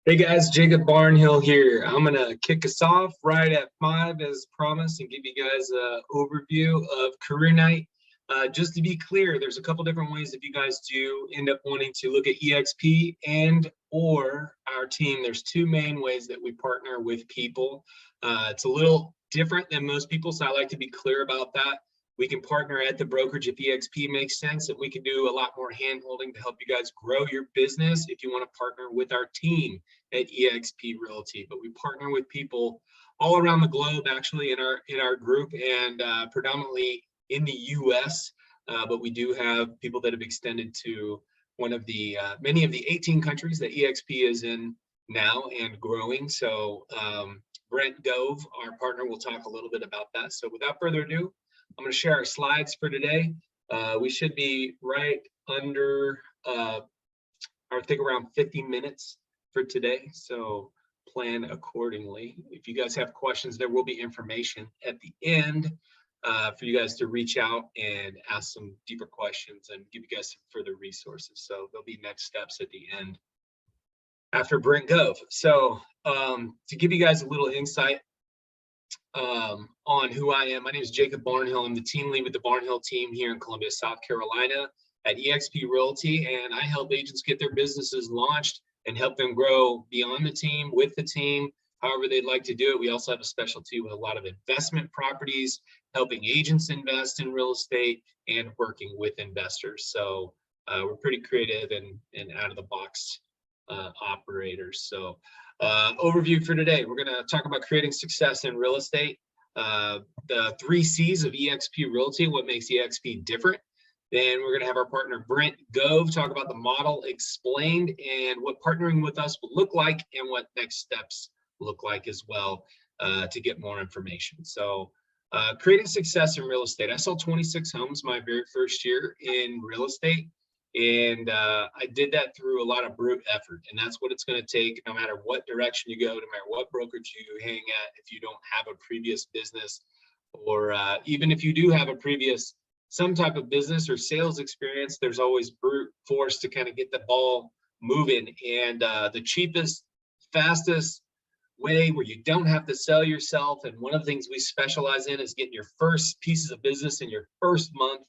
Hey guys, Jacob Barnhill here. I'm gonna kick us off right at 5 as promised and give you guys an overview of career night. Just to be clear, there's a couple different ways if you guys do end up wanting to look at eXp and or our team. There's two main ways that we partner with people. It's a little different than most people, so I like to be clear about that. We can partner at the brokerage if eXp makes sense, and we can do a lot more hand holding to help you guys grow your business if you want to partner with our team at eXp Realty. But we partner with people all around the globe, actually, in our group, and predominantly in the U.S. But we do have people that have extended to one of the many of the 18 countries that eXp is in now and growing. So Brent Gove, our partner, will talk a little bit about that. So without further ado, I'm going to share our slides for today. We should be right under, I think around 50 minutes for today. So plan accordingly. If you guys have questions, there will be information at the end for you guys to reach out and ask some deeper questions and give you guys some further resources. So there'll be next steps at the end after Brent Gove. So to give you guys a little insight on who I am. My name is Jacob Barnhill. I'm the team lead with the Barnhill team here in Columbia, South Carolina at eXp Realty, and I help agents get their businesses launched and help them grow beyond the team, with the team, however they'd like to do it. We also have a specialty with a lot of investment properties, helping agents invest in real estate and working with investors. So we're pretty creative and out of the box operators. So overview for today, we're going to talk about creating success in real estate, the 3 C's of eXp Realty, what makes eXp different. Then we're going to have our partner Brent Gove talk about the model explained and what partnering with us will look like and what next steps look like as well to get more information. So creating success in real estate. I sold 26 homes my very first year in real estate. And I did that through a lot of brute effort. And that's what it's going to take no matter what direction you go, no matter what brokerage you hang at, if you don't have a previous business, or even if you do have a previous some type of business or sales experience, there's always brute force to kind of get the ball moving. And the cheapest, fastest way where you don't have to sell yourself, and one of the things we specialize in is getting your first pieces of business in your first month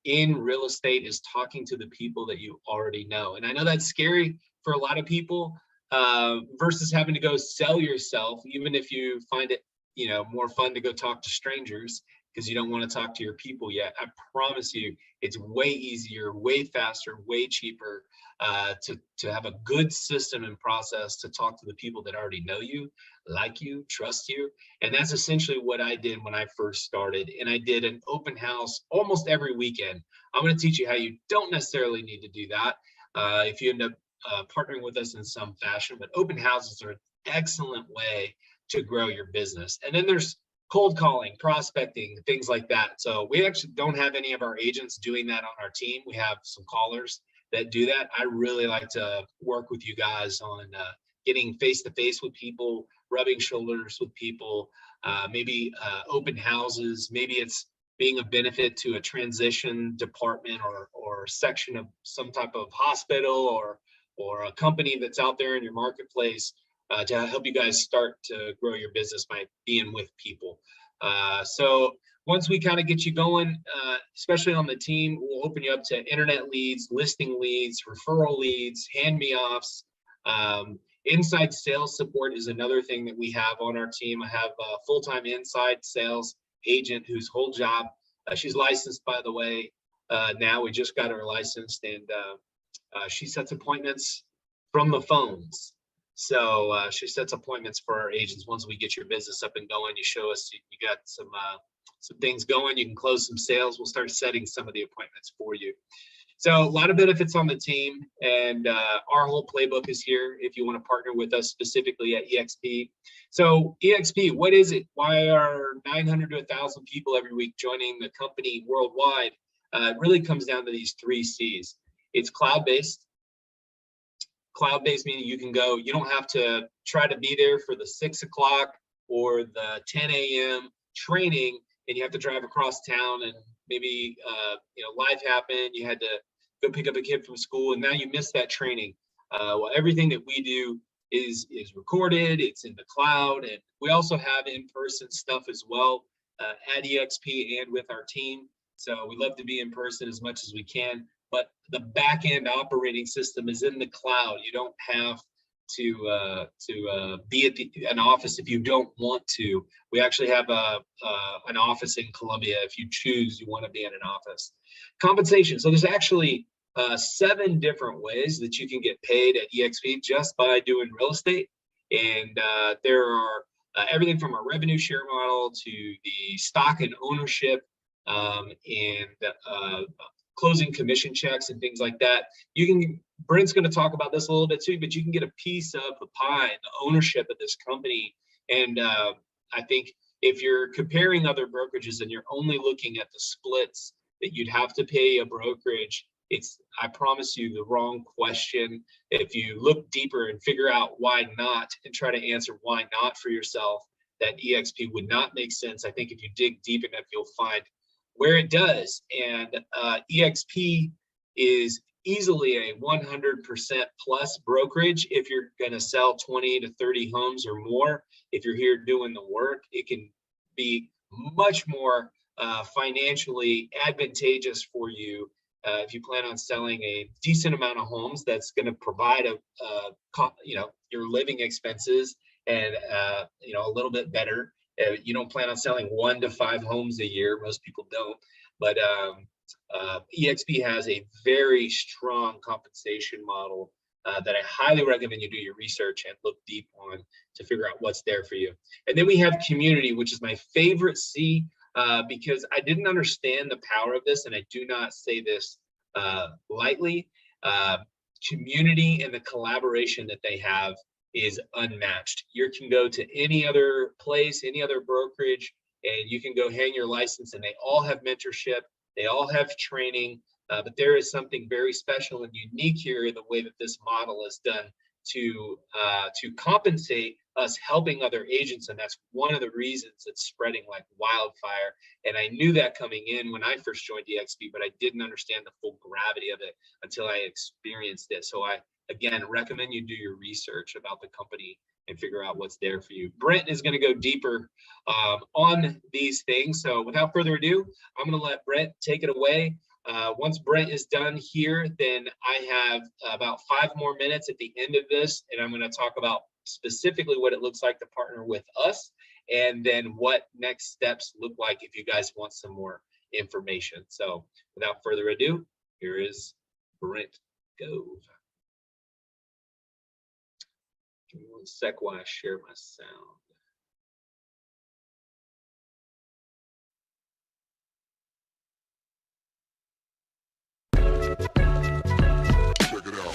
in real estate, is talking to the people that you already know. And I know that's scary for a lot of people versus having to go sell yourself, even if you find it, more fun to go talk to strangers because you don't want to talk to your people yet. I promise you, it's way easier, way faster, way cheaper to have a good system and process to talk to the people that already know you, like you, trust you. And that's essentially what I did when I first started. And I did an open house almost every weekend. I'm going to teach you how you don't necessarily need to do that if you end up partnering with us in some fashion. But open houses are an excellent way to grow your business. And then there's cold calling, prospecting, things like that. So we actually don't have any of our agents doing that on our team. We have some callers that do that. I really like to work with you guys on getting face-to-face with people, rubbing shoulders with people, maybe open houses. Maybe it's being a benefit to a transition department or section of some type of hospital or a company that's out there in your marketplace to help you guys start to grow your business by being with people. So once we kind of get you going, especially on the team, we'll open you up to internet leads, listing leads, referral leads, hand-me-offs. Inside sales support is another thing that we have on our team. I have a full-time inside sales agent whose whole job, she's licensed, by the way. Now we just got her licensed, and she sets appointments from the phones. So she sets appointments for our agents. Once we get your business up and going, you show us you got some things going, you can close some sales, we'll start setting some of the appointments for you. So a lot of benefits on the team, and our whole playbook is here if you want to partner with us specifically at eXp. So eXp, what is it? Why are 900 to 1,000 people every week joining the company worldwide? It really comes down to these 3 C's. It's cloud-based. Cloud-based meaning you can go, you don't have to try to be there for the 6 o'clock or the 10 a.m. training, and you have to drive across town, and maybe life happened, you had to go pick up a kid from school, and now you missed that training. Well, everything that we do is recorded. It's in the cloud, and we also have in-person stuff as well at eXp and with our team. So we love to be in person as much as we can, but the back end operating system is in the cloud. You don't have to be at an office if you don't want to. We actually have an office in Columbia if you choose you want to be in an office. Compensation. So there's actually 7 different ways that you can get paid at eXp just by doing real estate. And there are everything from a revenue share model to the stock and ownership and closing commission checks and things like that. Brent's going to talk about this a little bit too, but you can get a piece of the pie, the ownership of this company. And I think if you're comparing other brokerages and you're only looking at the splits that you'd have to pay a brokerage, it's, I promise you, the wrong question. If you look deeper and figure out why not and try to answer why not for yourself, that eXp would not make sense. I think if you dig deep enough, you'll find where it does. And eXp is easily a 100% plus brokerage if you're going to sell 20 to 30 homes or more. If you're here doing the work, it can be much more financially advantageous for you if you plan on selling a decent amount of homes. That's going to provide your living expenses and a little bit better. You don't plan on selling 1 to 5 homes a year. Most people don't, but eXp has a very strong compensation model that I highly recommend you do your research and look deep on to figure out what's there for you. And then we have community, which is my favorite C, because I didn't understand the power of this, and I do not say this lightly. Community and the collaboration that they have is unmatched. You can go to any other place, any other brokerage, and you can go hang your license, and they all have mentorship, they all have training, but there is something very special and unique here in the way that this model is done to compensate us helping other agents, and that's one of the reasons it's spreading like wildfire. And I knew that coming in when I first joined eXp, but I didn't understand the full gravity of it until I experienced it. So I, again, recommend you do your research about the company and figure out what's there for you. Brent is going to go deeper on these things. So without further ado, I'm going to let Brent take it away. Once Brent is done here, then I have about 5 more minutes at the end of this, and I'm going to talk about specifically what it looks like to partner with us, and then what next steps look like if you guys want some more information. So without further ado, here is Brent Gove. Give me 1 sec while I share my sound. Check it out.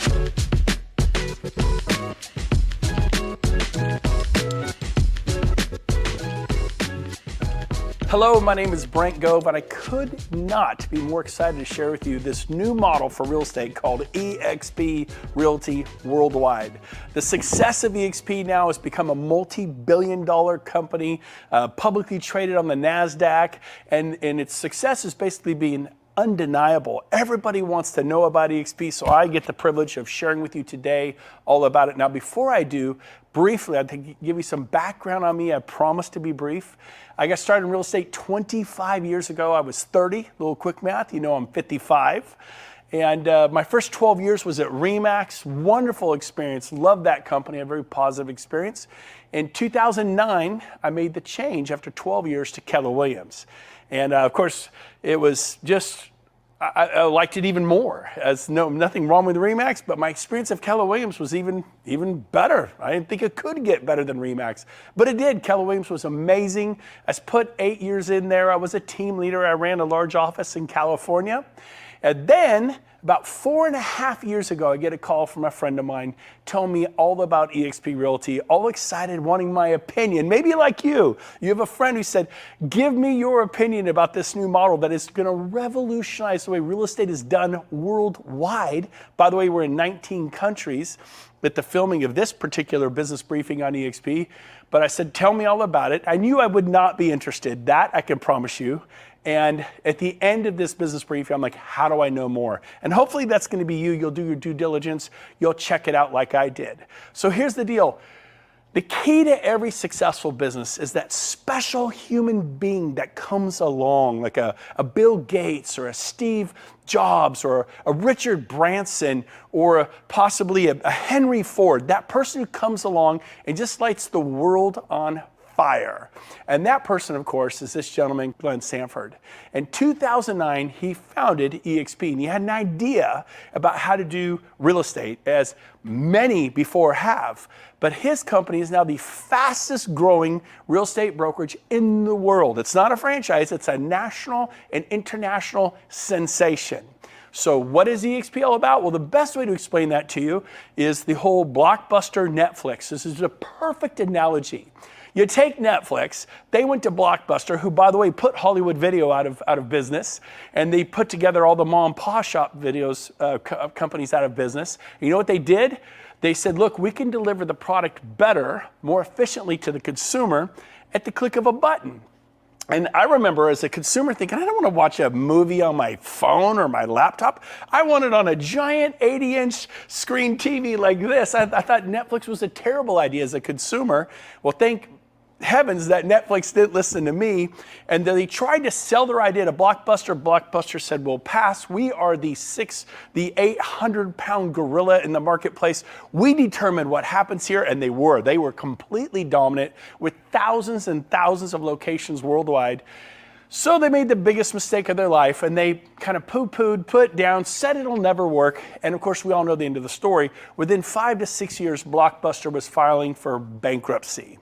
Hello, my name is Brent Gove, and I could not be more excited to share with you this new model for real estate called eXp Realty Worldwide. The success of eXp now has become a multi-billion-dollar company, publicly traded on the NASDAQ, and its success is basically being undeniable. Everybody wants to know about eXp, so I get the privilege of sharing with you today all about it. Now, before I do, briefly, I'd give you some background on me. I promise to be brief. I got started in real estate 25 years ago. I was 30, a little quick math, you know I'm 55. And my first 12 years was at RE/MAX, wonderful experience, loved that company, a very positive experience. In 2009, I made the change after 12 years to Keller Williams. And of course, it was just, I liked it even more. As nothing wrong with RE/MAX, but my experience of Keller Williams was even better. I didn't think it could get better than RE/MAX, but it did. Keller Williams was amazing. I put 8 years in there. I was a team leader. I ran a large office in California. And then about 4.5 years ago, I get a call from a friend of mine telling me all about eXp Realty, all excited, wanting my opinion. Maybe like you have a friend who said, give me your opinion about this new model that is going to revolutionize the way real estate is done worldwide. By the way, we're in 19 countries with the filming of this particular business briefing on eXp. But I said, tell me all about it. I knew I would not be interested. That I can promise you. And at the end of this business briefing, I'm like, how do I know more? And hopefully that's going to be you. You'll do your due diligence. You'll check it out like I did. So here's the deal. The key to every successful business is that special human being that comes along, like a Bill Gates or a Steve Jobs or a Richard Branson or possibly a Henry Ford, that person who comes along and just lights the world on fire. And that person, of course, is this gentleman, Glenn Sanford. In 2009, he founded eXp, and he had an idea about how to do real estate, as many before have. But his company is now the fastest growing real estate brokerage in the world. It's not a franchise, it's a national and international sensation. So what is eXp all about? Well, the best way to explain that to you is the whole Blockbuster Netflix. This is a perfect analogy. You take Netflix, they went to Blockbuster, who, by the way, put Hollywood Video out of business, and they put together all the mom and pop shop videos companies out of business. And you know what they did? They said, look, we can deliver the product better, more efficiently to the consumer at the click of a button. And I remember as a consumer thinking, I don't want to watch a movie on my phone or my laptop. I want it on a giant 80-inch screen TV like this. I thought Netflix was a terrible idea as a consumer. Well, thank heavens that Netflix didn't listen to me, and they tried to sell their idea to Blockbuster. Blockbuster said, we'll pass. We are the 800-pound gorilla in the marketplace. We determine what happens here, and they were completely dominant with thousands and thousands of locations worldwide. So they made the biggest mistake of their life, and they kind of poo-pooed, put down, said it'll never work. And of course, we all know the end of the story. Within 5 to 6 years, Blockbuster was filing for bankruptcy.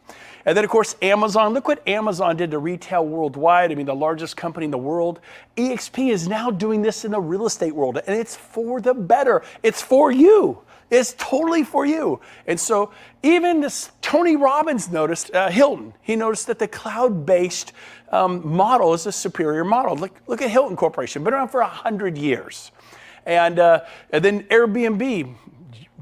And then, of course, Amazon. Look what Amazon did to retail worldwide. I mean, the largest company in the world. eXp is now doing this in the real estate world, and it's for the better. It's for you. It's totally for you. And so even this Tony Robbins noticed, Hilton, he noticed that the cloud-based model is a superior model. Look at Hilton Corporation, been around for 100 years. And then Airbnb,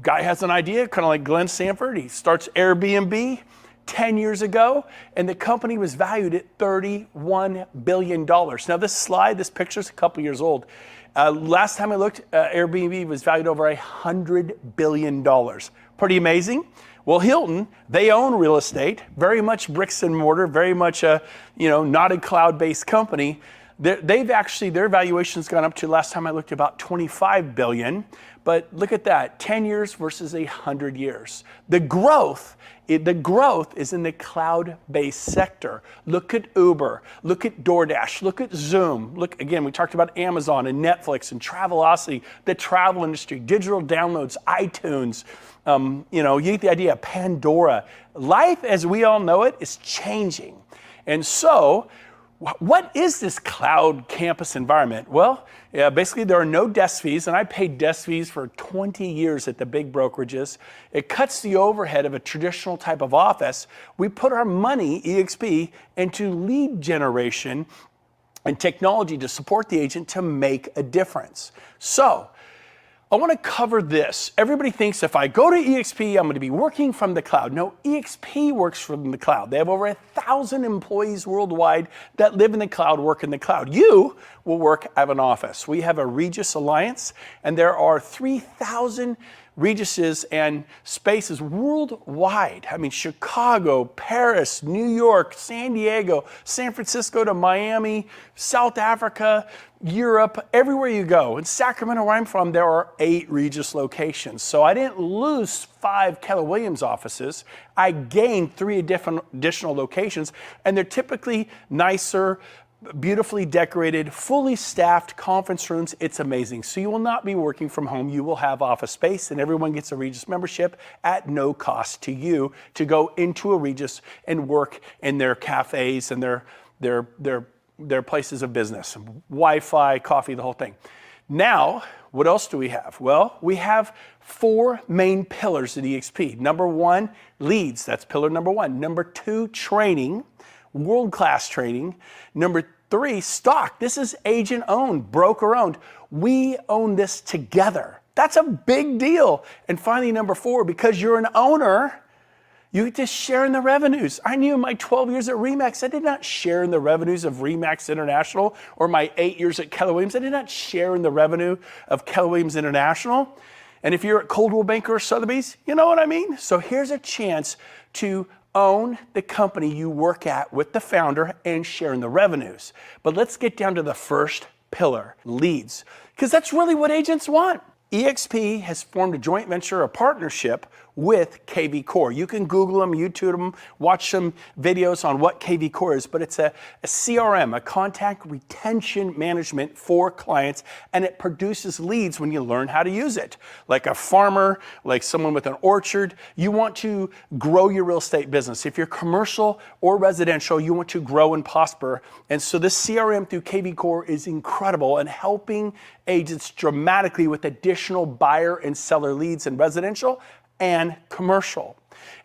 guy has an idea, kind of like Glenn Sanford. He starts Airbnb 10 years ago, and the company was valued at $31 billion. Now this picture is a couple years old. Last time I looked, Airbnb was valued over $100 billion. Pretty amazing. Well, Hilton, they own real estate, very much bricks and mortar, very much a, not a cloud-based company. Their valuation's gone up to, last time I looked, about $25 billion. But look at that, 10 years versus 100 years. The growth is in the cloud-based sector. Look at Uber, look at DoorDash, look at Zoom. Look, again, we talked about Amazon and Netflix and Travelocity, the travel industry, digital downloads, iTunes. You get the idea, Pandora. Life as we all know it is changing. And so, what is this cloud campus environment? Well, basically there are no desk fees, and I paid desk fees for 20 years at the big brokerages. It cuts the overhead of a traditional type of office. We put our money, eXp, into lead generation and technology to support the agent to make a difference. So, I want to cover this. Everybody thinks if I go to eXp, I'm going to be working from the cloud. No, eXp works from the cloud. They have over 1,000 employees worldwide that live in the cloud, work in the cloud. You will work at an office. We have a Regus Alliance, and there are 3,000 Reguses and spaces worldwide. I mean, Chicago, Paris, New York, San Diego, San Francisco to Miami, South Africa, Europe, everywhere you go. In Sacramento, where I'm from, there are 8 Regus locations. So I didn't lose 5 Keller Williams offices. I gained 3 additional locations, and they're typically nicer, beautifully decorated, fully staffed conference rooms. It's amazing. So you will not be working from home. You will have office space, and everyone gets a Regus membership at no cost to you to go into a Regus and work in their cafes and their places of business. Wi-Fi, coffee, the whole thing. Now, what else do we have? Well, we have 4 main pillars at eXp. Number 1, leads. That's pillar number 1. Number 2, training. World-class training. Number 3, stock. This is agent-owned, broker-owned. We own this together. That's a big deal. And finally, number 4, because you're an owner, You get to share in the revenues. I knew in my 12 years at RE/MAX, I did not share in the revenues of RE/MAX International, or my 8 years at Keller Williams, I did not share in the revenue of Keller Williams International. And if you're at Coldwell Banker or Sotheby's, you know what I mean? So here's a chance to own the company you work at with the founder and share in the revenues. But let's get down to the first pillar, leads, because that's really what agents want. eXp has formed a joint venture, a partnership with KV Core. You can Google them, YouTube them, watch some videos on what KV Core is, but it's a CRM, a contact retention management for clients, and it produces leads when you learn how to use it. Like a farmer, like someone with an orchard, you want to grow your real estate business. If you're commercial or residential, you want to grow and prosper. And so this CRM through KV Core is incredible and helping agents dramatically with additional buyer and seller leads in residential and commercial.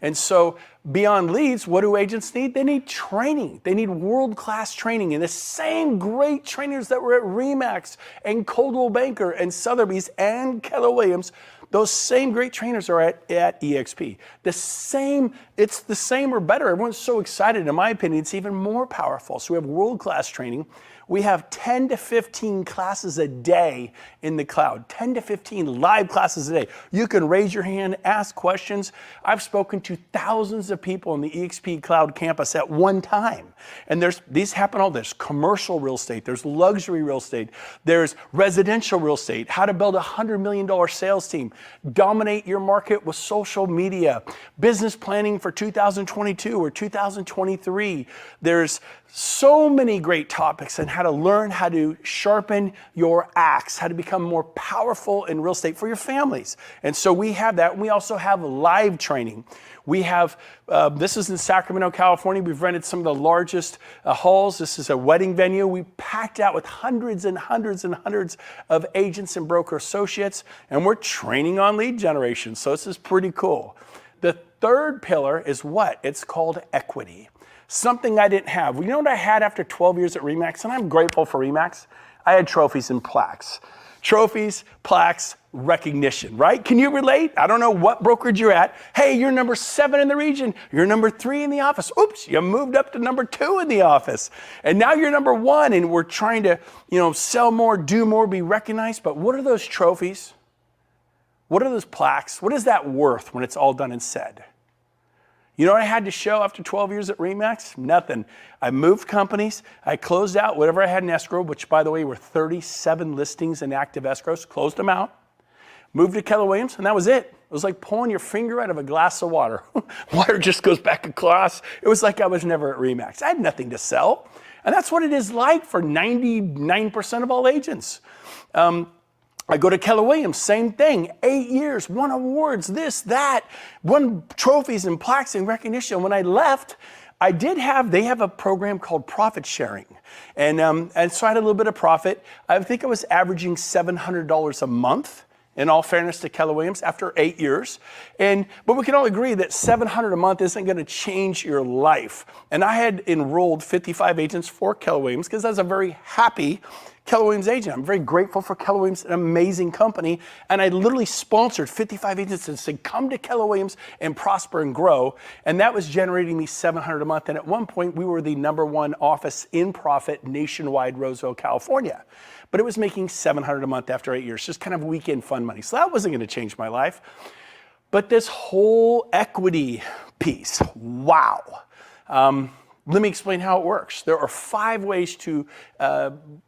And so beyond leads, what do agents need? They need training. They need world-class training. And the same great trainers that were at RE/MAX and Coldwell Banker and Sotheby's and Keller Williams, those same great trainers are at eXp. It's the same or better. Everyone's so excited. In my opinion, it's even more powerful. So we have world-class training. We have 10 to 15 classes a day in the cloud, 10 to 15 live classes a day. You can raise your hand, ask questions. I've spoken to thousands of people in the eXp Cloud campus at one time. And these happen all. There's commercial real estate, there's luxury real estate, there's residential real estate, how to build a $100 million sales team, dominate your market with social media, business planning for 2022 or 2023. There's so many great topics on how to learn how to sharpen your axe, how to become more powerful in real estate for your families. And so we have that. We also have live training. We have, this is in Sacramento, California. We've rented some of the largest halls. This is a wedding venue. We packed out with hundreds and hundreds and hundreds of agents and broker associates, and we're training on lead generation. So this is pretty cool. The third pillar is what? It's called equity. Something I didn't have. You know what I had after 12 years at RE/MAX? And I'm grateful for RE/MAX. I had trophies and plaques. Trophies, plaques, recognition, right? Can you relate? I don't know what brokerage you're at. Hey, you're number 7 in the region. You're number 3 in the office. Oops, you moved up to number 2 in the office. And now you're number 1, and we're trying to, sell more, do more, be recognized. But what are those trophies? What are those plaques? What is that worth when it's all done and said? You know what I had to show after 12 years at RE/MAX? Nothing. I moved companies. I closed out whatever I had in escrow, which, by the way, were 37 listings in active escrows. Closed them out. Moved to Keller Williams, and that was it. It was like pulling your finger out of a glass of water. Water just goes back across. It was like I was never at RE/MAX. I had nothing to sell. And that's what it is like for 99% of all agents. I go to Keller Williams, same thing, 8 years, won awards, this, that, won trophies and plaques and recognition. When I left, they have a program called profit sharing. And so I had a little bit of profit. I think I was averaging $700 a month, in all fairness to Keller Williams, after 8 years. But we can all agree that $700 a month isn't gonna change your life. And I had enrolled 55 agents for Keller Williams because I was a very happy Keller Williams agent. I'm very grateful for Keller Williams, an amazing company. And I literally sponsored 55 agents and said, come to Keller Williams and prosper and grow. And that was generating me $700 a month. And at one point, we were the #1 office in profit nationwide, Roseville, California. But it was making $700 a month after 8 years, just kind of weekend fun money. So that wasn't gonna change my life. But this whole equity piece, wow. Let me explain how it works. There are 5 ways to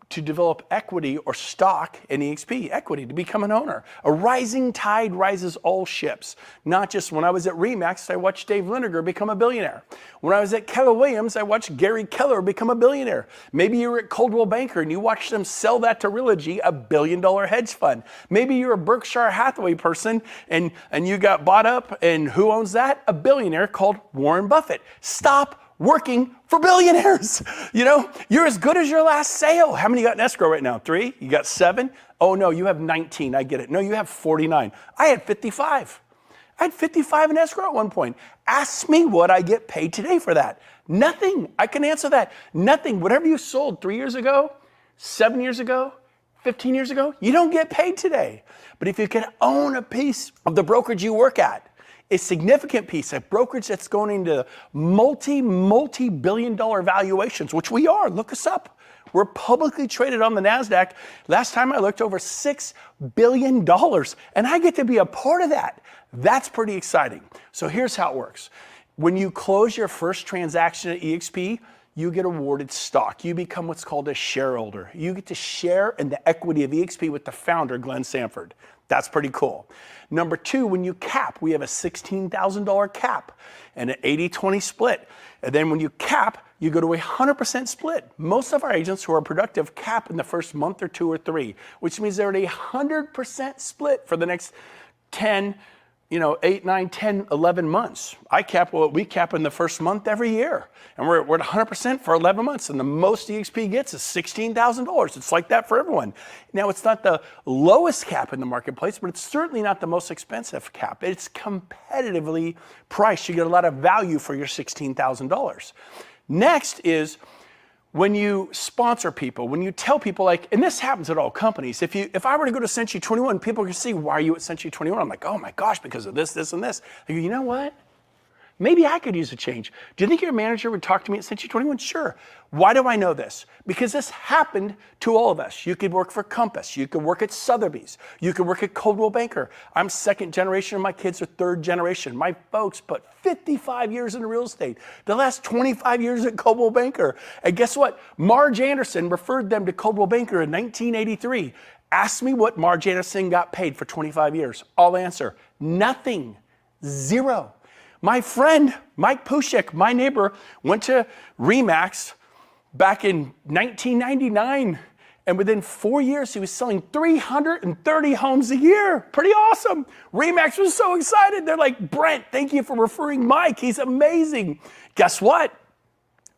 develop equity or stock in eXp, equity, to become an owner. A rising tide rises all ships. Not just when I was at RE/MAX, I watched Dave Liniger become a billionaire. When I was at Keller Williams, I watched Gary Keller become a billionaire. Maybe you were at Coldwell Banker and you watched them sell that to Realty, a $1 billion hedge fund. Maybe you're a Berkshire Hathaway person and you got bought up, and who owns that? A billionaire called Warren Buffett. Stop working for billionaires. You're as good as your last sale. How many you got in escrow right now? 3? You got 7? Oh no, you have 19. I get it. No, you have 49. I had 55. I had 55 in escrow at one point. Ask me what I get paid today for that. Nothing. I can answer that. Nothing. Whatever you sold 3 years ago, 7 years ago, 15 years ago, you don't get paid today. But if you can own a piece of the brokerage you work at, a significant piece, a brokerage that's going into multi-billion dollar valuations, which we are. Look us up. We're publicly traded on the NASDAQ. Last time I looked, over $6 billion, and I get to be a part of that. That's pretty exciting. So here's how it works. When you close your first transaction at eXp, you get awarded stock. You become what's called a shareholder. You get to share in the equity of eXp with the founder, Glenn Sanford. That's pretty cool. Number two, when you cap, we have a $16,000 cap and an 80-20 split. And then when you cap, you go to a 100% split. Most of our agents who are productive cap in the first month or two or three, which means they're at a 100% split for the next 10, 8, 9, 10, 11 months. We cap in the first month every year. And we're at 100% for 11 months. And the most eXp gets is $16,000. It's like that for everyone. Now, it's not the lowest cap in the marketplace, but it's certainly not the most expensive cap. It's competitively priced. You get a lot of value for your $16,000. Next is when you sponsor people, when you tell people, like, and this happens at all companies. If I were to go to Century 21, people can see, why are you at Century 21? I'm like, oh my gosh, because of this, this, and this. I go, you know what? Maybe I could use a change. Do you think your manager would talk to me at Century 21? Sure. Why do I know this? Because this happened to all of us. You could work for Compass. You could work at Sotheby's. You could work at Coldwell Banker. I'm second generation and my kids are third generation. My folks put 55 years in real estate. The last 25 years at Coldwell Banker. And guess what? Marge Anderson referred them to Coldwell Banker in 1983. Ask me what Marge Anderson got paid for 25 years. I'll answer, nothing, zero. My friend, Mike Pushek, my neighbor, went to RE/MAX back in 1999. And within 4 years, he was selling 330 homes a year. Pretty awesome. RE/MAX was so excited. They're like, Brent, thank you for referring Mike. He's amazing. Guess what?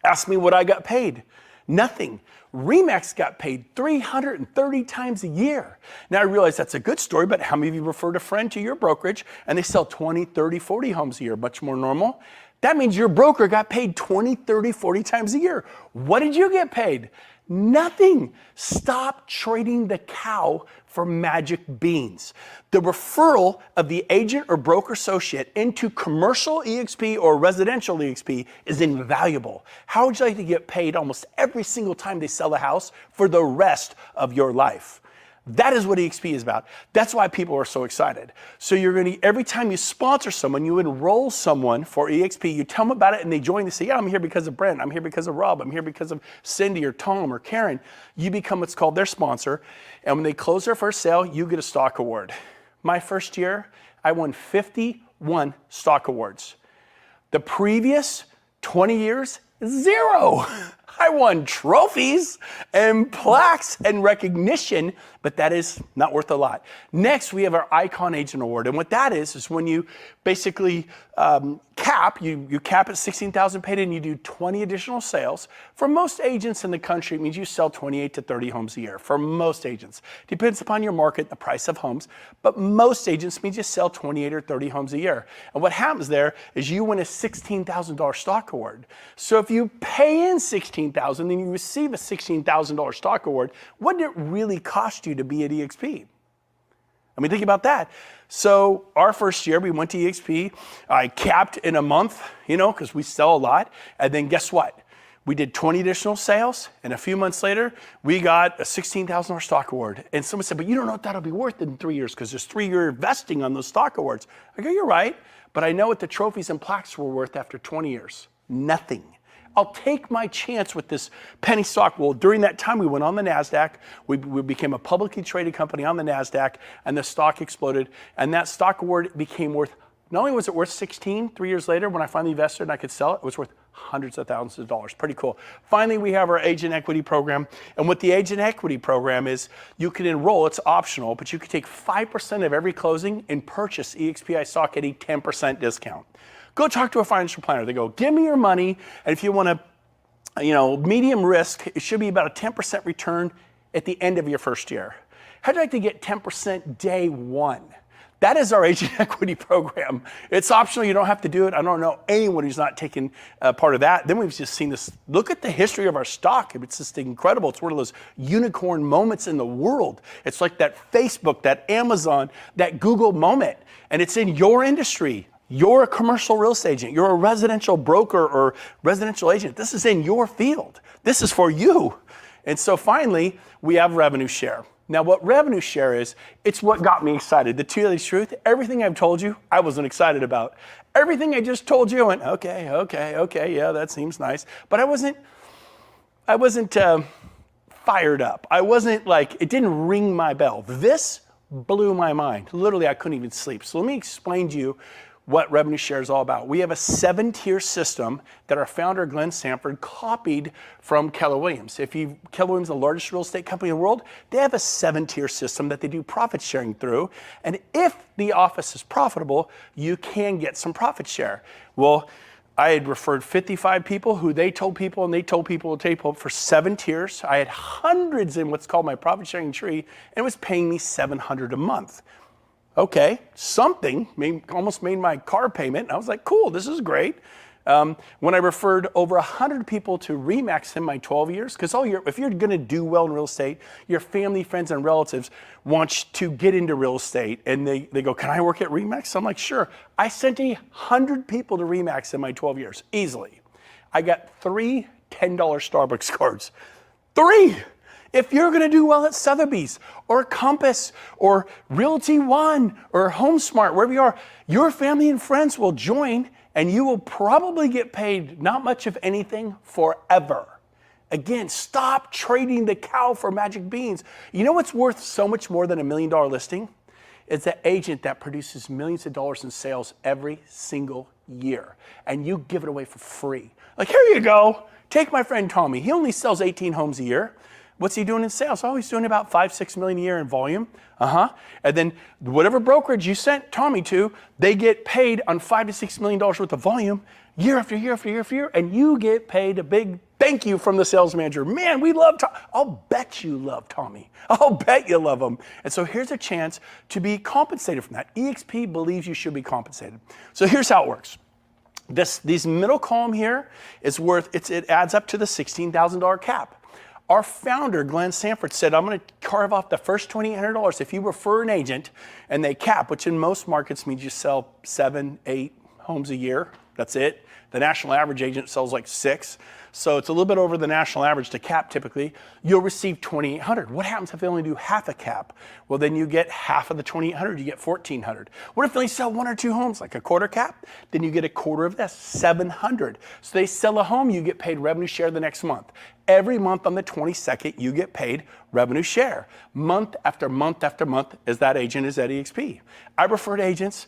Ask me what I got paid. Nothing. RE/MAX got paid 330 times a year. Now I realize that's a good story, but how many of you referred a friend to your brokerage and they sell 20, 30, 40 homes a year? Much more normal. That means your broker got paid 20, 30, 40 times a year. What did you get paid? Nothing. Stop trading the cow for magic beans. The referral of the agent or broker associate into commercial eXp or residential eXp is invaluable. How would you like to get paid almost every single time they sell a house for the rest of your life? That is what eXp is about. That's why people are so excited. So you're going to, every time you sponsor someone, you enroll someone for eXp, you tell them about it and they join, they say, yeah, I'm here because of Brent, I'm here because of Rob, I'm here because of Cindy or Tom or Karen. You become what's called their sponsor. And when they close their first sale, you get a stock award. My first year, I won 51 stock awards. The previous 20 years, zero. I won trophies and plaques and recognition, but that is not worth a lot. Next, we have our Icon Agent Award. And what that is when you basically cap, you cap at $16,000 paid and you do 20 additional sales. For most agents in the country, it means you sell 28 to 30 homes a year. For most agents. Depends upon your market, the price of homes, but most agents means you sell 28 or 30 homes a year. And what happens there is you win a $16,000 stock award. So if you pay in $16,000 and you receive a $16,000 stock award, what did it really cost you to be at eXp? I mean, think about that. So our first year, we went to eXp. I capped in a month, because we sell a lot. And then guess what? We did 20 additional sales. And a few months later, we got a $16,000 stock award. And someone said, but you don't know what that'll be worth in 3 years because there's 3-year vesting on those stock awards. I go, you're right. But I know what the trophies and plaques were worth after 20 years. Nothing. I'll take my chance with this penny stock. Well, during that time, we went on the NASDAQ. We became a publicly traded company on the NASDAQ, and the stock exploded. And that stock award became worth, not only was it worth 16 3 years later when I finally invested and I could sell it, it was worth hundreds of thousands of dollars. Pretty cool. Finally, we have our agent equity program. And what the agent equity program is, you can enroll, it's optional, but you can take 5% of every closing and purchase eXp stock at a 10% discount. Go talk to a financial planner. They go, give me your money, and if you want to, medium risk, it should be about a 10% return at the end of your first year. How'd you like to get 10% day one? That is our agent equity program. It's optional. You don't have to do it. I don't know anyone who's not taken part of that. Then we've just seen this. Look at the history of our stock. It's just incredible. It's one of those unicorn moments in the world. It's like that Facebook, that Amazon, that Google moment. And it's in your industry. You're a commercial real estate agent. You're a residential broker or residential agent. This is in your field. This is for you. And so finally, we have revenue share. Now what revenue share is, it's what got me excited. The two-days truth, everything I've told you, I wasn't excited about. Everything I just told you, I went, okay, yeah, that seems nice. But I wasn't fired up. I wasn't like, it didn't ring my bell. This blew my mind. Literally, I couldn't even sleep. So let me explain to you what revenue share is all about. We have a 7-tier system that our founder, Glenn Sanford, copied from Keller Williams. Keller Williams is the largest real estate company in the world. They have a 7-tier system that they do profit sharing through. And if the office is profitable, you can get some profit share. Well, I had referred 55 people who they told people, and they told people for 7 tiers. I had hundreds in what's called my profit sharing tree, and it was paying me $700 a month. Okay, something almost made my car payment. I was like, cool, this is great. When I referred over 100 people to RE/MAX in my 12 years, because if you're gonna do well in real estate, your family, friends, and relatives want you to get into real estate, and they go, can I work at RE/MAX? I'm like, sure. I sent 100 people to RE/MAX in my 12 years, easily. I got 3 $10 Starbucks cards. 3! If you're gonna do well at Sotheby's or Compass or Realty One or HomeSmart, wherever you are, your family and friends will join, and you will probably get paid not much of anything forever. Again, stop trading the cow for magic beans. You know what's worth so much more than $1 million listing? It's the agent that produces millions of dollars in sales every single year, and you give it away for free. Like, here you go. Take my friend Tommy. He only sells 18 homes a year. What's he doing in sales? Oh, he's doing about 5-6 million a year in volume. And then whatever brokerage you sent Tommy to, they get paid on $5 to $6 million worth of volume year after year after year after year, and you get paid a big thank you from the sales manager. Man, we love Tommy. I'll bet you love Tommy. I'll bet you love him. And so here's a chance to be compensated from that. eXp believes you should be compensated. So here's how it works. These middle column here is it adds up to the $16,000 cap. Our founder, Glenn Sanford, said, I'm going to carve off the first $2,800 if you refer an agent and they cap, which in most markets means you sell 7, 8 homes a year. That's it. The national average agent sells like 6. So it's a little bit over the national average to cap typically. You'll receive $2,800. What happens if they only do half a cap? Well, then you get half of the $2,800, you get $1,400. What if they sell 1 or 2 homes, like a quarter cap? Then you get a quarter of this, $700. So they sell a home, you get paid revenue share the next month. Every month on the 22nd, you get paid revenue share. Month after month after month, as that agent is at eXp. I referred agents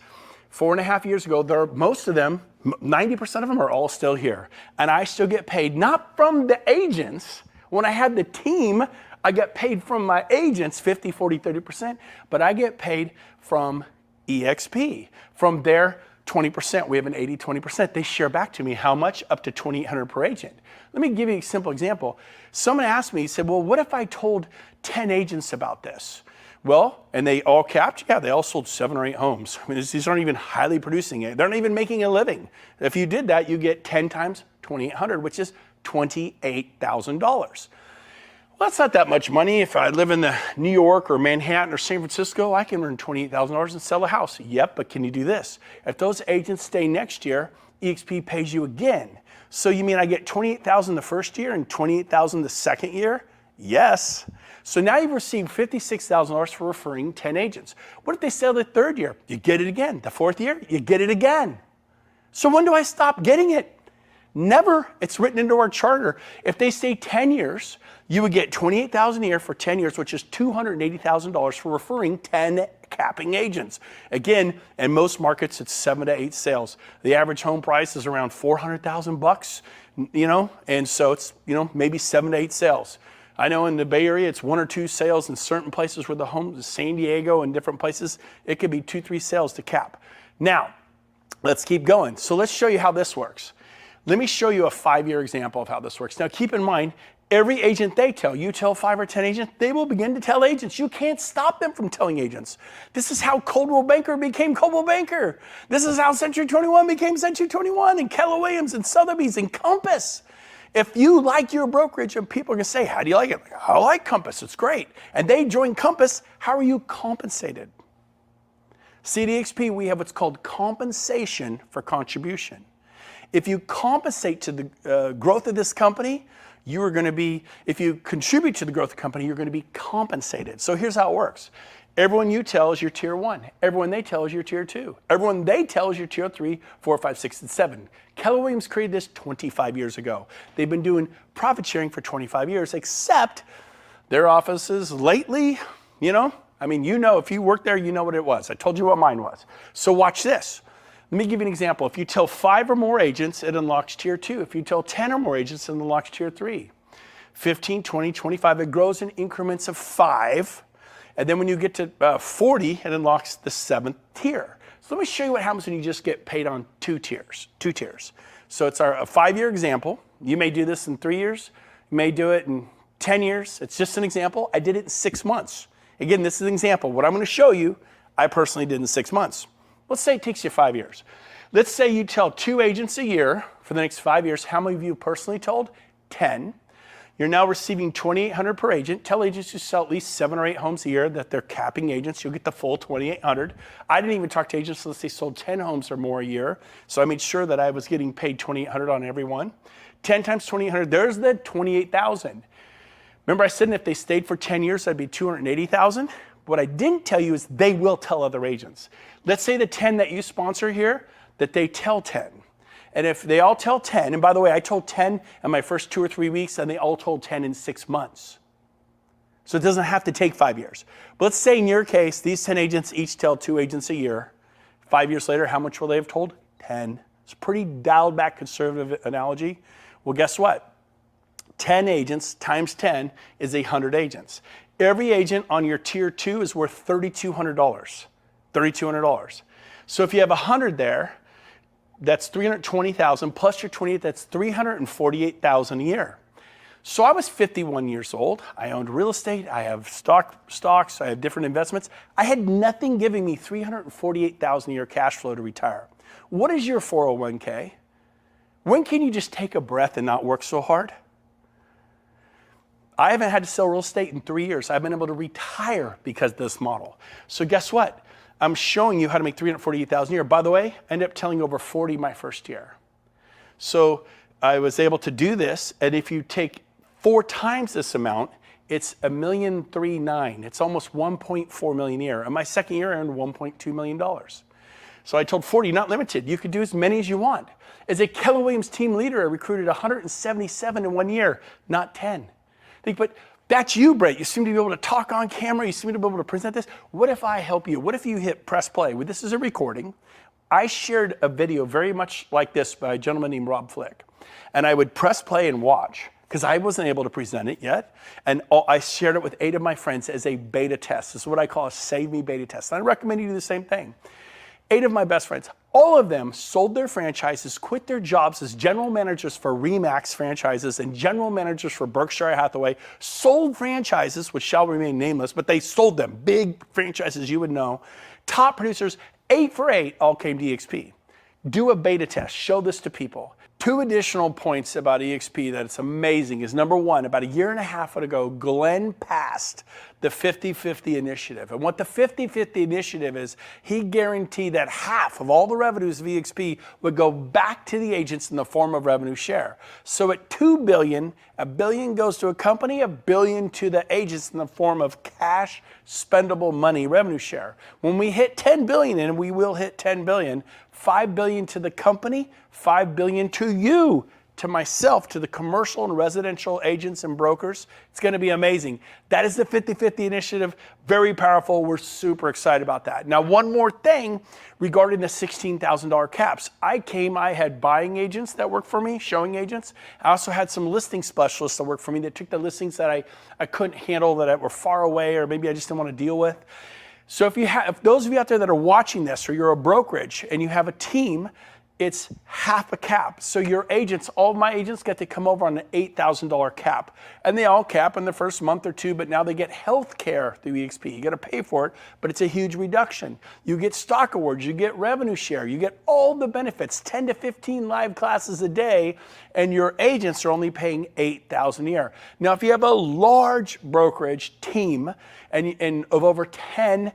4.5 years ago. Most of them, 90% of them are all still here. And I still get paid, not from the agents. When I had the team, I got paid from my agents, 50, 40, 30%, but I get paid from eXp, from their 20%. We have an 80-20%. They share back to me how much? Up to $2,800 per agent. Let me give you a simple example. Someone asked me, he said, well, what if I told 10 agents about this? Well, and they all capped? Yeah, they all sold 7 or 8 homes. I mean, these aren't even highly producing it. They're not even making a living. If you did that, you get 10 times $2,800, which is $28,000. Well, that's not that much money. If I live in the New York or Manhattan or San Francisco, I can earn $28,000 and sell a house. Yep, but can you do this? If those agents stay next year, eXp pays you again. So you mean I get $28,000 the first year and $28,000 the second year? Yes. So now you've received $56,000 for referring 10 agents. What if they sell the third year? You get it again. The fourth year, you get it again. So when do I stop getting it? Never. It's written into our charter. If they stay 10 years, you would get $28,000 a year for 10 years, which is $280,000 for referring 10 capping agents. Again, in most markets, it's 7 to 8 sales. The average home price is around $400,000, and so it's, maybe 7 to 8 sales. I know in the Bay Area, it's 1 or 2 sales in certain places where the homes, San Diego and different places, it could be 2, 3 sales to cap. Now, let's keep going. So let's show you how this works. Let me show you a 5-year example of how this works. Now, keep in mind, every agent you tell 5 or 10 agents, they will begin to tell agents. You can't stop them from telling agents. This is how Coldwell Banker became Coldwell Banker. This is how Century 21 became Century 21, and Keller Williams and Sotheby's and Compass. If you like your brokerage and people are gonna say, how do you like it? I like Compass, it's great. And they join Compass, how are you compensated? See, at eXp, we have what's called compensation for contribution. If you compensate to the growth of this company, you are going to be, if you contribute to the growth of the company, you're going to be compensated. So here's how it works. Everyone you tell is your tier 1. Everyone they tell is your tier 2. Everyone they tell is your tier 3, 4, 5, 6, and 7. Keller Williams created this 25 years ago. They've been doing profit sharing for 25 years, except their offices lately, you know, if you work there, you know what it was. I told you what mine was. So watch this. Let me give you an example. If you tell 5 or more agents, it unlocks tier 2. If you tell 10 or more agents, it unlocks tier 3. 15, 20, 25, it grows in increments of 5. And then when you get to 40, it unlocks the 7th tier. So let me show you what happens when you just get paid on 2 tiers. So it's a 5-year example. You may do this in 3 years. You may do it in 10 years. It's just an example. I did it in 6 months. Again, this is an example. What I'm going to show you, I personally did in 6 months. Let's say it takes you 5 years. Let's say you tell 2 agents a year for the next 5 years. How many of you personally told? 10. You're now receiving $2,800 per agent. Tell agents who sell at least 7 or 8 homes a year that they're capping agents. You'll get the full $2,800. I didn't even talk to agents unless they sold 10 homes or more a year. So I made sure that I was getting paid $2,800 on every one. 10 times $2,800, there's the $28,000. Remember I said if they stayed for 10 years, that'd be $280,000. What I didn't tell you is they will tell other agents. Let's say the 10 that you sponsor here, that they tell 10. And if they all tell 10, and by the way, I told 10 in my first 2 or 3 weeks, and they all told 10 in 6 months. So it doesn't have to take 5 years. But let's say in your case, these 10 agents each tell 2 agents a year. 5 years later, how much will they have told? 10. It's a pretty dialed back conservative analogy. Well, guess what? 10 agents times 10 is 100 agents. Every agent on your tier 2 is worth $3,200. $3,200. So if you have 100 there, that's $320,000 plus your 28, that's $348,000 a year. So I was 51 years old. I owned real estate. I have stocks. I have different investments. I had nothing giving me $348,000 a year cash flow to retire. What is your 401k? When can you just take a breath and not work so hard? I haven't had to sell real estate in 3 years. I've been able to retire because of this model. So guess what? I'm showing you how to make $348,000 a year. By the way, I ended up telling over 40 my first year. So I was able to do this, and if you take 4 times this amount, it's $1.39 million. It's almost $1.4 million a year. And my second year I earned $1.2 million. So I told 40, not limited. You could do as many as you want. As a Keller Williams team leader, I recruited 177 in 1 year, not 10. But that's you, Brett. You seem to be able to talk on camera. You seem to be able to present this. What if I help you? What if you hit press play? Well, this is a recording. I shared a video very much like this by a gentleman named Rob Flick. And I would press play and watch because I wasn't able to present it yet. And I shared it with 8 of my friends as a beta test. This is what I call a Save Me beta test. And I recommend you do the same thing. 8 of my best friends, all of them sold their franchises, quit their jobs as general managers for RE/MAX franchises and general managers for Berkshire Hathaway, sold franchises, which shall remain nameless, but they sold them, big franchises you would know. Top producers, 8 for 8, all came to eXp. Do a beta test, show this to people. 2 additional points about eXp that it's amazing is number 1, about 1.5 years ago, Glenn passed the 50-50 initiative. And what the 50-50 initiative is, he guaranteed that half of all the revenues of eXp would go back to the agents in the form of revenue share. So at $2 billion, $1 billion goes to a company, $1 billion to the agents in the form of cash, spendable money, revenue share. When we hit 10 billion, and we will hit 10 billion, $5 billion to the company, $5 billion to you, to myself, to the commercial and residential agents and brokers. It's going to be amazing. That is the 50-50 initiative. Very powerful. We're super excited about that. Now, one more thing regarding the $16,000 caps. I had buying agents that worked for me, showing agents. I also had some listing specialists that worked for me that took the listings that I couldn't handle, that were far away, or maybe I just didn't want to deal with. So if those of you out there that are watching this, or you're a brokerage and you have a team, it's half a cap. So your agents, all of my agents get to come over on an $8,000 cap. And they all cap in the first month or 2, but now they get health care through eXp. You got to pay for it, but it's a huge reduction. You get stock awards, you get revenue share, you get all the benefits, 10 to 15 live classes a day, and your agents are only paying $8,000 a year. Now, if you have a large brokerage team and of over 10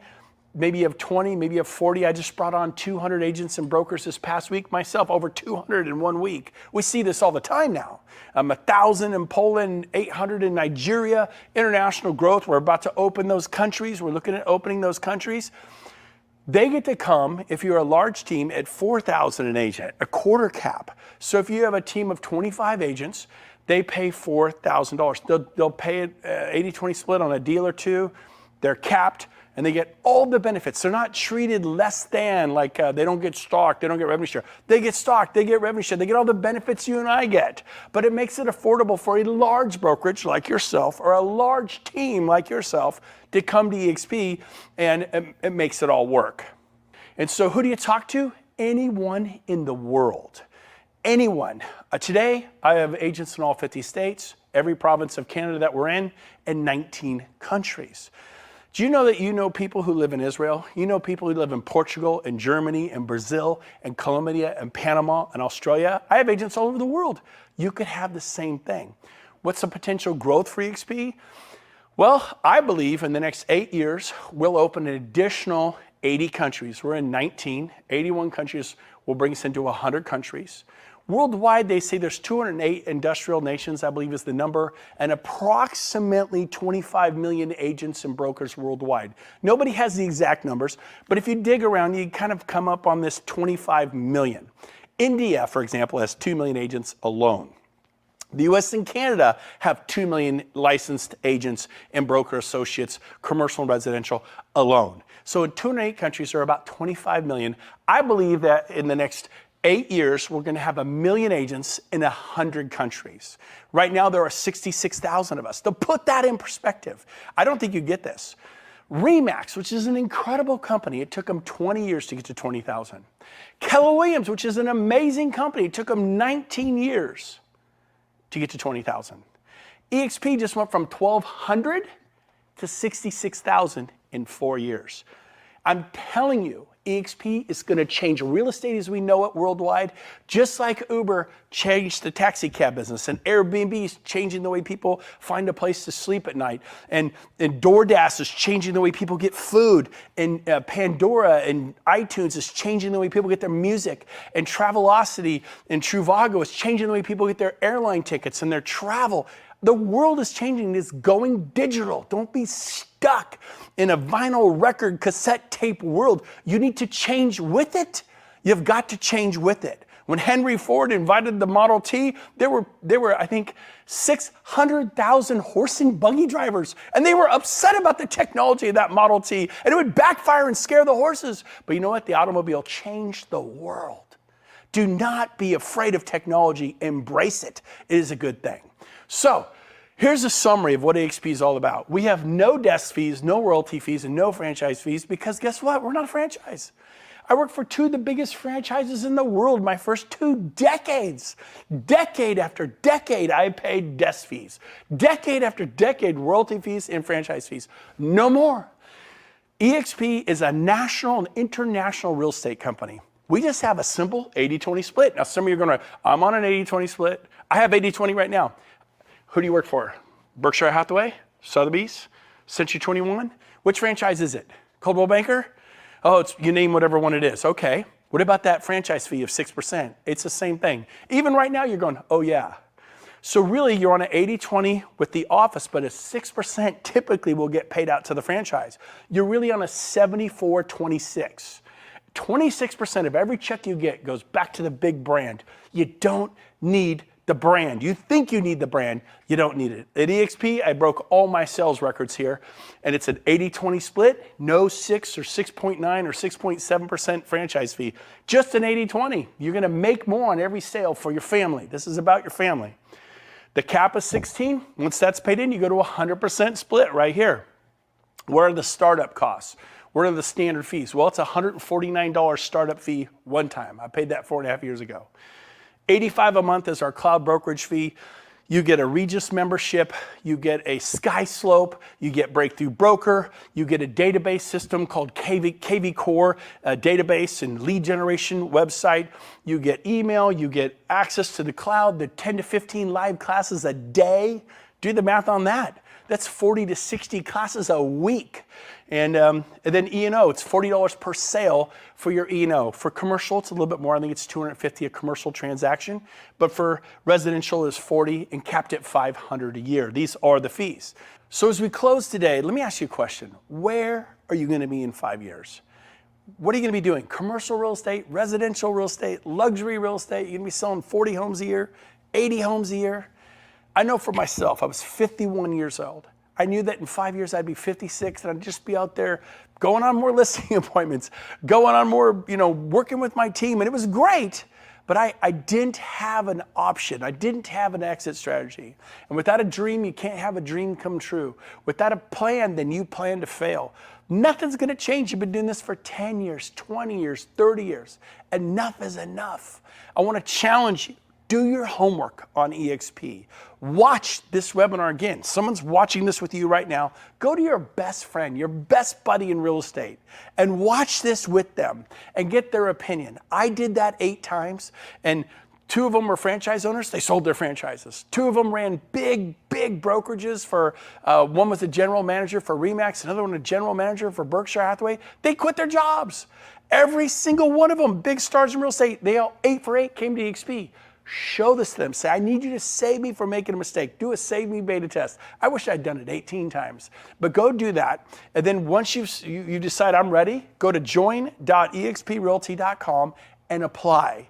maybe you have 20, maybe you have 40. I just brought on 200 agents and brokers this past week myself, over 200 in 1 week. We see this all the time now. 1,000 in Poland, 800 in Nigeria, international growth. We're about to open those countries. We're looking at opening those countries. They get to come, if you're a large team, at 4,000 an agent, a quarter cap. So if you have a team of 25 agents, they pay $4,000. They'll pay it 80-20 split on a deal or two. They're capped, and they get all the benefits. They're not treated less than, like they don't get stock, they don't get revenue share. They get stock, they get revenue share, they get all the benefits you and I get. But it makes it affordable for a large brokerage like yourself or a large team like yourself to come to eXp, and it makes it all work. And so who do you talk to? Anyone in the world. Anyone. Today, I have agents in all 50 states, every province of Canada that we're in, and 19 countries. Do you know that you know people who live in Israel? You know people who live in Portugal and Germany and Brazil and Colombia and Panama and Australia? I have agents all over the world. You could have the same thing. What's the potential growth for eXp? Well, I believe in the next 8 years, we'll open an additional 80 countries. We're in 19, 81 countries will bring us into 100 countries. Worldwide, they say there's 208 industrial nations, I believe is the number, and approximately 25 million agents and brokers worldwide. Nobody has the exact numbers, but if you dig around, you kind of come up on this 25 million. India, for example, has 2 million agents alone. The US and Canada have 2 million licensed agents and broker associates, commercial and residential alone. So in 208 countries, there are about 25 million. I believe that in the next 8 years, we're going to have 1 million agents in 100 countries. Right now, there are 66,000 of us. To put that in perspective, I don't think you get this. RE/MAX, which is an incredible company, it took them 20 years to get to 20,000. Keller Williams, which is an amazing company, it took them 19 years to get to 20,000. eXp just went from 1,200 to 66,000 in 4 years. I'm telling you, eXp is going to change real estate as we know it worldwide, just like Uber changed the taxi cab business, and Airbnb is changing the way people find a place to sleep at night, and DoorDash is changing the way people get food, and Pandora and iTunes is changing the way people get their music, and Travelocity and Trivago is changing the way people get their airline tickets and their travel. The world is changing. It's going digital. Don't be stuck in a vinyl record cassette tape world. You need to change with it. You've got to change with it. When Henry Ford invited the Model T, there were I think 600,000 horse and buggy drivers, and they were upset about the technology of that Model T, and it would backfire and scare the horses. But you know what? The automobile changed the world. Do not be afraid of technology. Embrace it. It is a good thing. So here's a summary of what eXp is all about. We have no desk fees, no royalty fees, and no franchise fees because guess what? We're not a franchise. I worked for 2 of the biggest franchises in the world my first 2 decades. Decade after decade, I paid desk fees. Decade after decade, royalty fees and franchise fees. No more. eXp is a national and international real estate company. We just have a simple 80-20 split. Now, some of you are going to, I'm on an 80-20 split. I have 80-20 right now. Who do you work for? Berkshire Hathaway? Sotheby's? Century 21? Which franchise is it? Coldwell Banker? Oh, you name whatever one it is. Okay. What about that franchise fee of 6%? It's the same thing. Even right now, you're going, oh yeah. So really, you're on an 80-20 with the office, but a 6% typically will get paid out to the franchise. You're really on a 74-26. 26% of every check you get goes back to the big brand. You don't need the brand. You think you need the brand, you don't need it. At eXp, I broke all my sales records here, and it's an 80-20 split, no 6 or 6.9 or 6.7% franchise fee, just an 80-20. You're gonna make more on every sale for your family. This is about your family. The cap is 16. Once that's paid in, you go to 100% split right here. What are the startup costs? What are the standard fees? Well, it's a $149 startup fee one time. I paid that 4.5 years ago. $85 a month is our cloud brokerage fee. You get a Regis membership, you get a SkySlope, you get Breakthrough Broker, you get a database system called KV Core, a database and lead generation website. You get email, you get access to the cloud, the 10 to 15 live classes a day. Do the math on that. That's 40 to 60 classes a week. And then E&O, it's $40 per sale for your E&O. For commercial, it's a little bit more. I think it's $250 a commercial transaction. But for residential, it's $40 and capped at $500 a year. These are the fees. So as we close today, let me ask you a question. Where are you going to be in 5 years? What are you going to be doing? Commercial real estate, residential real estate, luxury real estate? You're going to be selling 40 homes a year, 80 homes a year? I know for myself, I was 51 years old. I knew that in 5 years I'd be 56 and I'd just be out there going on more listing appointments, going on more, working with my team. And it was great, but I didn't have an option. I didn't have an exit strategy. And without a dream, you can't have a dream come true. Without a plan, then you plan to fail. Nothing's gonna change. You've been doing this for 10 years, 20 years, 30 years. Enough is enough. I wanna challenge you. Do your homework on eXp. Watch this webinar again. Someone's watching this with you right now. Go to your best friend, your best buddy in real estate, and watch this with them and get their opinion. I did that 8 times, and 2 of them were franchise owners. They sold their franchises. 2 of them ran big brokerages for, one was a general manager for RE/MAX, another one a general manager for Berkshire Hathaway. They quit their jobs. Every single one of them, big stars in real estate, they all 8 for 8 came to eXp. Show this to them. Say, I need you to save me from making a mistake. Do a save me beta test. I wish I'd done it 18 times, but go do that. And then once you decide I'm ready, go to join.exprealty.com and apply.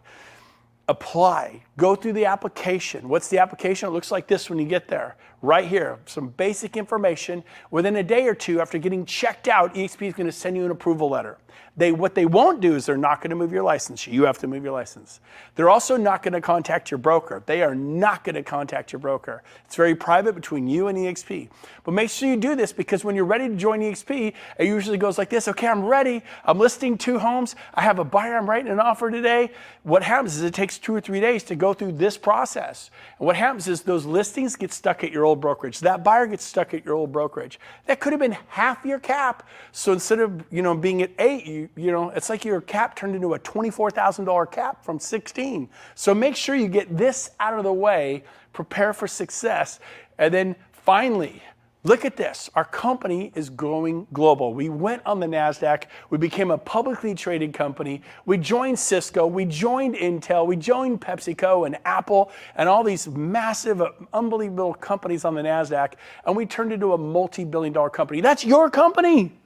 Apply. Go through the application. What's the application? It looks like this when you get there. Right here, some basic information. Within a day or 2 after getting checked out, eXp is going to send you an approval letter. What they won't do is they're not going to move your license. You have to move your license. They're also not going to contact your broker. They are not going to contact your broker. It's very private between you and eXp. But make sure you do this, because when you're ready to join eXp, it usually goes like this. Okay, I'm ready. I'm listing 2 homes. I have a buyer. I'm writing an offer today. What happens is it takes 2 or 3 days to go through this process. And what happens is those listings get stuck at your old brokerage. That buyer gets stuck at your old brokerage. That could have been half your cap. So instead of being at 8, it's like your cap turned into a $24,000 cap from 16. So make sure you get this out of the way, prepare for success, and then finally, look at this. Our company is going global. We went on the NASDAQ. We became a publicly traded company. We joined Cisco. We joined Intel. We joined PepsiCo and Apple and all these massive, unbelievable companies on the NASDAQ. And we turned into a multi-billion-dollar company. That's your company.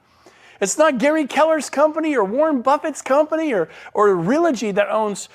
It's not Gary Keller's company or Warren Buffett's company or Realty that owns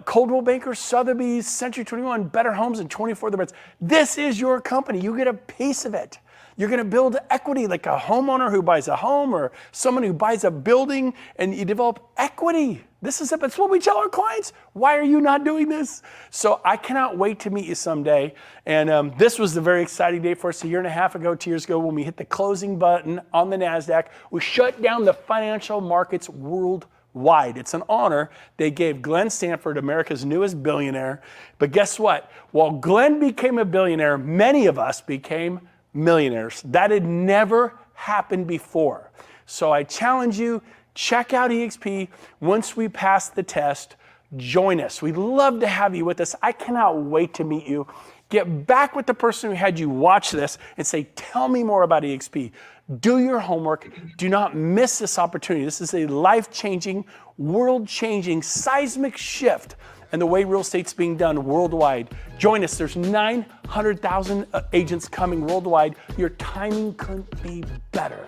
Coldwell Banker, Sotheby's, Century 21, Better Homes, and 24 Other Brands. This is your company. You get a piece of it. You're going to build equity like a homeowner who buys a home or someone who buys a building, and you develop equity. This is it. That's what we tell our clients. Why are you not doing this? So I cannot wait to meet you someday. And this was a very exciting day for us 1.5 years ago, 2 years ago, when we hit the closing button on the NASDAQ. We shut down the financial markets worldwide. It's an honor. They gave Glenn Stanford, America's newest billionaire. But guess what? While Glenn became a billionaire, many of us became millionaires. That had never happened before. So I challenge you, check out eXp. Once we pass the test, join us. We'd love to have you with us. I cannot wait to meet you. Get back with the person who had you watch this and say, tell me more about eXp. Do your homework. Do not miss this opportunity. This is a life-changing, world-changing, seismic shift in the way real estate's being done worldwide. Join us. There's 900,000 agents coming worldwide. Your timing couldn't be better.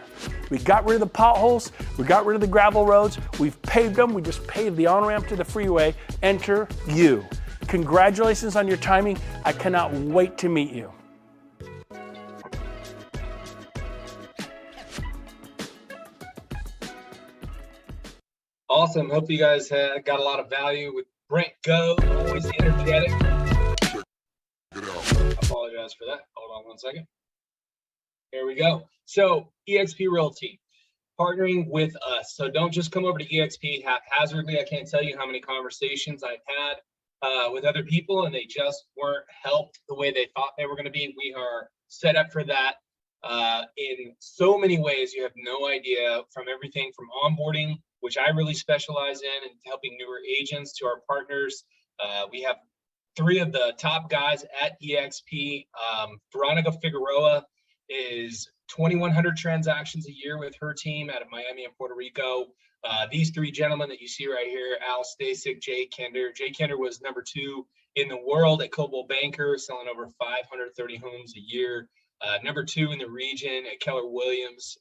We got rid of the potholes. We got rid of the gravel roads. We've paved them. We just paved the on-ramp to the freeway. Enter you. Congratulations on your timing. I cannot wait to meet you. Awesome. Hope you guys got a lot of value with Brent Go, always energetic. I apologize for that. Hold on one second. Here we go. So eXp Realty, partnering with us. So don't just come over to eXp haphazardly. I can't tell you how many conversations I've had with other people, and they just weren't helped the way they thought they were going to be. We are set up for that in so many ways. You have no idea, from everything from onboarding, which I really specialize in, and helping newer agents, to our partners. We have 3 of the top guys at eXp. Veronica Figueroa is 2,100 transactions a year with her team out of Miami and Puerto Rico. These three gentlemen that you see right here, Al Stasic, Jay Kender. Jay Kender was #2 in the world at Coldwell Banker, selling over 530 homes a year. #2 in the region at Keller Williams.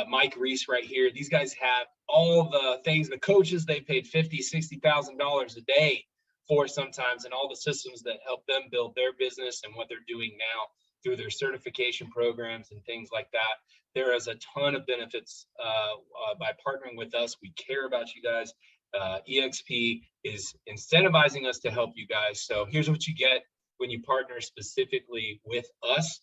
Mike Reese right here. These guys have all the things, the coaches they paid $50,000, $60,000 a day for sometimes, and all the systems that help them build their business and what they're doing now through their certification programs and things like that. There is a ton of benefits by partnering with us. We care about you guys. eXp is incentivizing us to help you guys. So here's what you get when you partner specifically with us.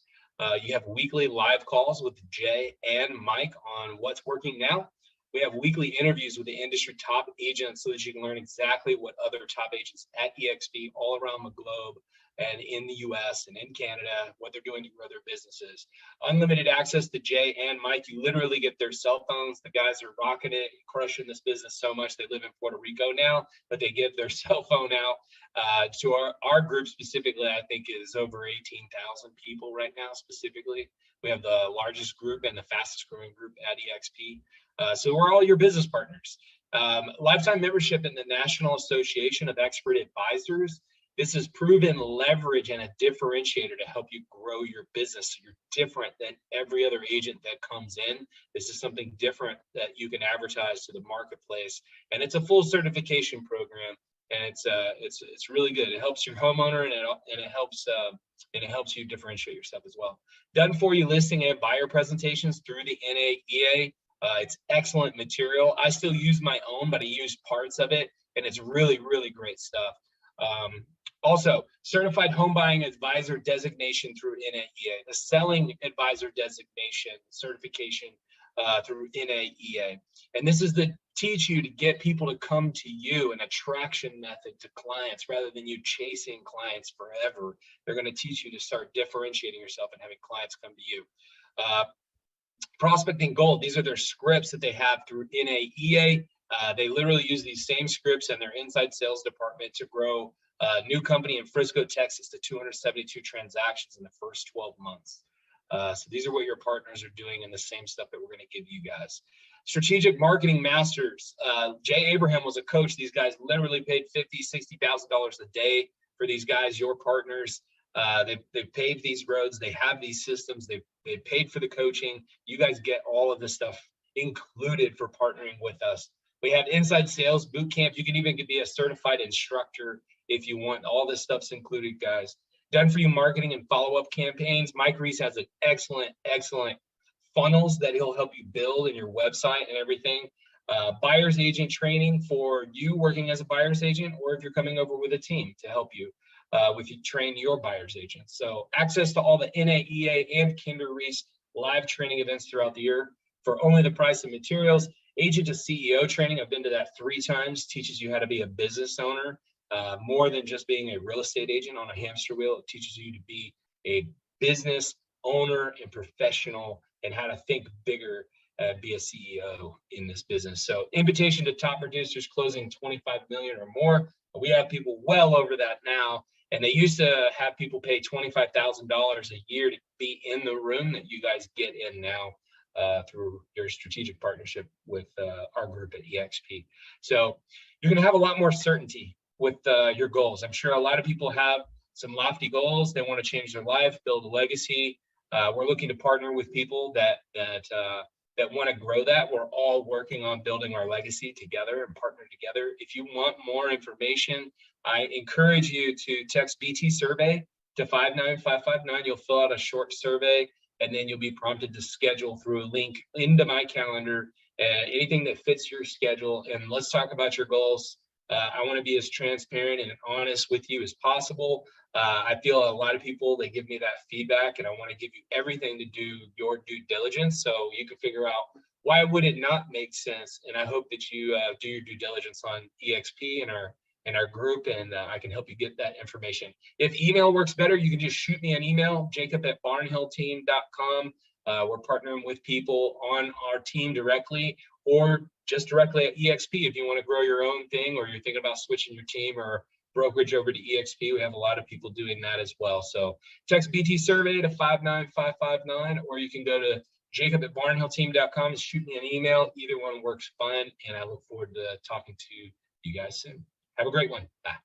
You have weekly live calls with Jay and Mike on what's working now. We have weekly interviews with the industry top agents so that you can learn exactly what other top agents at eXp all around the globe and in the US and in Canada, what they're doing to grow their businesses. Unlimited access to Jay and Mike. You literally get their cell phones. The guys are rocking it, crushing this business so much. They live in Puerto Rico now, but they give their cell phone out to our group specifically. I think is over 18,000 people right now specifically. We have the largest group and the fastest growing group at eXp. So we're all your business partners. Lifetime membership in the National Association of Expert Advisors. This is proven leverage and a differentiator to help you grow your business. You're different than every other agent that comes in. This is something different that you can advertise to the marketplace, and it's a full certification program, and it's really good. It helps your homeowner, and it helps you differentiate yourself as well. Done for you listing and buyer presentations through the NAEA. It's excellent material. I still use my own, but I use parts of it, and it's really, really great stuff. Also, certified home buying advisor designation through NAEA, the selling advisor designation certification through NAEA. And this is to teach you to get people to come to you, an attraction method to clients rather than you chasing clients forever. They're going to teach you to start differentiating yourself and having clients come to you. Prospecting Gold, these are their scripts that they have through NAEA. They literally use these same scripts in their inside sales department to grow a new company in Frisco, Texas to 272 transactions in the first 12 months. So these are what your partners are doing and the same stuff that we're going to give you guys. Strategic Marketing Masters. Jay Abraham was a coach. These guys literally paid $50,000, $60,000 a day for these guys, your partners. They've paved these roads. They have these systems. They've paid for the coaching. You guys get all of this stuff included for partnering with us. We have inside sales boot camp. You can even be a certified instructor if you want. All this stuff's included, guys. Done for you marketing and follow-up campaigns. Mike Reese has an excellent funnels that he'll help you build in your website and everything. Buyer's agent training for you working as a buyer's agent, or if you're coming over with a team to help you with you train your buyer's agents. So access to all the NAEA and Kinder Reese live training events throughout the year for only the price of materials. Agent to CEO training, I've been to that 3 times, teaches you how to be a business owner, more than just being a real estate agent on a hamster wheel. It teaches you to be a business owner and professional and how to think bigger, be a CEO in this business. So invitation to top producers closing 25 million or more. We have people well over that now. And they used to have people pay $25,000 a year to be in the room that you guys get in now through your strategic partnership with our group at eXp. So you're going to have a lot more certainty with your goals. I'm sure a lot of people have some lofty goals. They want to change their life, build a legacy. We're looking to partner with people that want to grow that. We're all working on building our legacy together and partner together. If you want more information, I encourage you to text BT survey to 59559. You'll fill out a short survey, and then you'll be prompted to schedule through a link into my calendar, anything that fits your schedule. And let's talk about your goals. I want to be as transparent and honest with you as possible. I feel a lot of people, they give me that feedback, and I want to give you everything to do your due diligence so you can figure out why would it not make sense. And I hope that you do your due diligence on eXp and our group, and I can help you get that information. If email works better, you can just shoot me an email, jacob@barnhillteam.com. We're partnering with people on our team directly, or just directly at eXp if you want to grow your own thing, or you're thinking about switching your team, or brokerage over to eXp. We have a lot of people doing that as well. So text BT survey to 59559, or you can go to jacob@barnhillteam.com and shoot me an email. Either one works fine. And I look forward to talking to you guys soon. Have a great one. Bye.